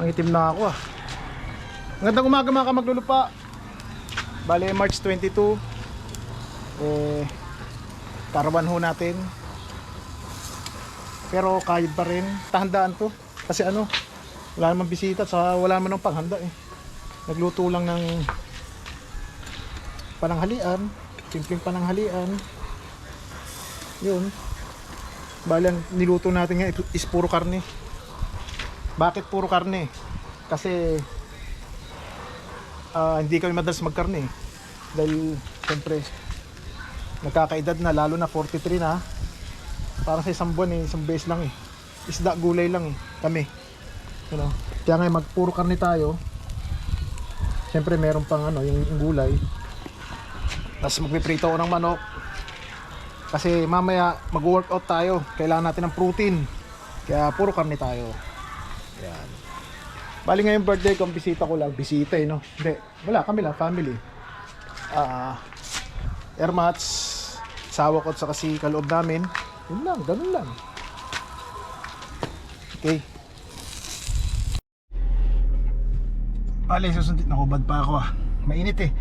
Mangitim na ako ah. Magandang umaga mga kamaglulupa. Bale March 22. Karawan ho natin. Pero kahit pa rin, tahandaan to. Kasi ano, wala namang bisita at wala naman ng panghanda eh. Nagluto lang ng pananghalian, simpleng pananghalian. Yun. Bale ang niluto natin ngayon is puro karne. Bakit puro karne? Kasi hindi kami madalas magkarne dahil siyempre nagkakaedad na, lalo na 43 na. Parang sa isang buwan eh, isang beses lang eh. Isda, gulay lang eh, kami, you know? Kaya ngayon magpuro karne tayo. Siyempre meron pang ano, yung gulay. Tapos magpiprito ako ng manok. Kasi mamaya mag-workout tayo, kailangan natin ng protein. Kaya puro karne tayo. Yan. Bali ngayon birthday ko, bisita ko lang. Bisita eh, no? Hindi, wala, kami lang, family. Airmats, sawa ko at saka si kaloob namin. Yun lang, ganun lang. Okay. Bale, susundin ako, bad pa ako ah. Mainit eh.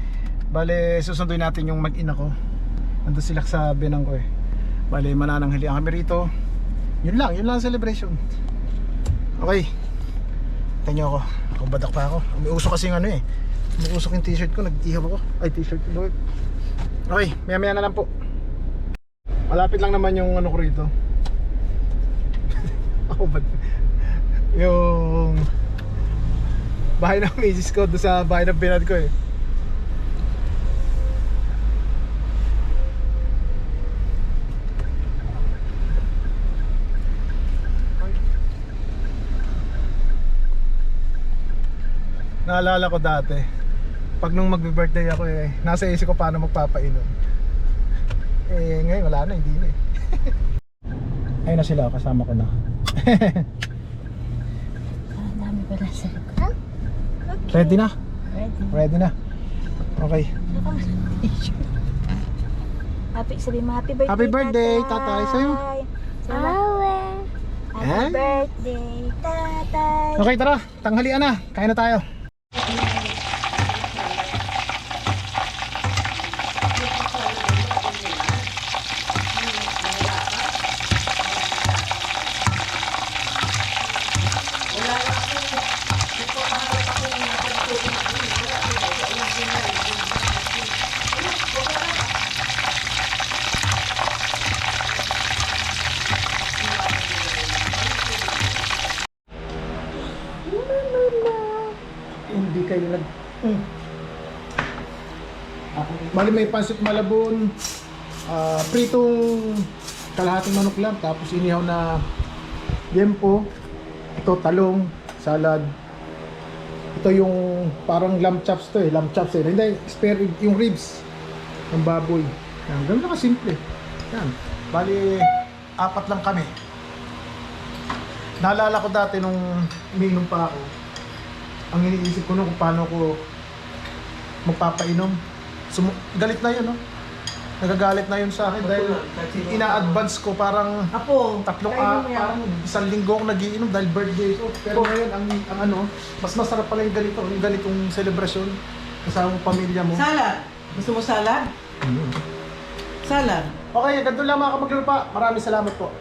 Bale, susunduin natin yung mag-ina ko. Nandun sila sa binang ko eh. Bale, manananghalian kami rito. Yun lang ang celebration. Okay. Tingnan ako. Badak pa ako. Umiusok kasi yung ano eh. Umiusok yung t-shirt ko. Nag-ihap ako. Ay, t-shirt ko. Okay, maya na lang po. Malapit lang naman yung ano ko rito. Ako ba? Yung bahay ng misis ko doon sa bahay ng binad ko eh. Naalala ko dati, pag nung magbe-birthday ako eh, nasa isip ko paano magpapainom. Eh ngayon wala na, hindi na eh. Ayun na sila, kasama ko na. Dami pala sa Okay. Ready na? Ready. Ready na. Okay. Sabi mo happy birthday. Happy birthday, tatay. Sa'yo. Awe. Happy birthday, tatay. Okay, tara, tanghalian na. Kain na tayo. Hindi kayo nag... Bali may pansit malabon, pritong kalahating manok lang, tapos inihaw na yempo, ito talong, salad, ito yung parang lamb chops to eh, lamb chops eh, hindi, spare rib, yung ribs ng baboy. Yan, ganun lang kasimple. Yan, bali 4 lang kami. Naalala ko dati nung umiinom pa ako, ang iniisip ko nung kung paano ko magpapainom. Galit na yun, no? Nagagalit na yun sa akin dahil ina-advance ko parang parang 1 linggo akong nagiinom dahil birthday ko. Pero ngayon, ang ano, mas masarap pala yung ganito, yung ganitong celebration kasama mo, pamilya mo. Salad. Gusto mo salad? Salad. Okay, ganito lang mga kamaglupa. Maraming salamat po.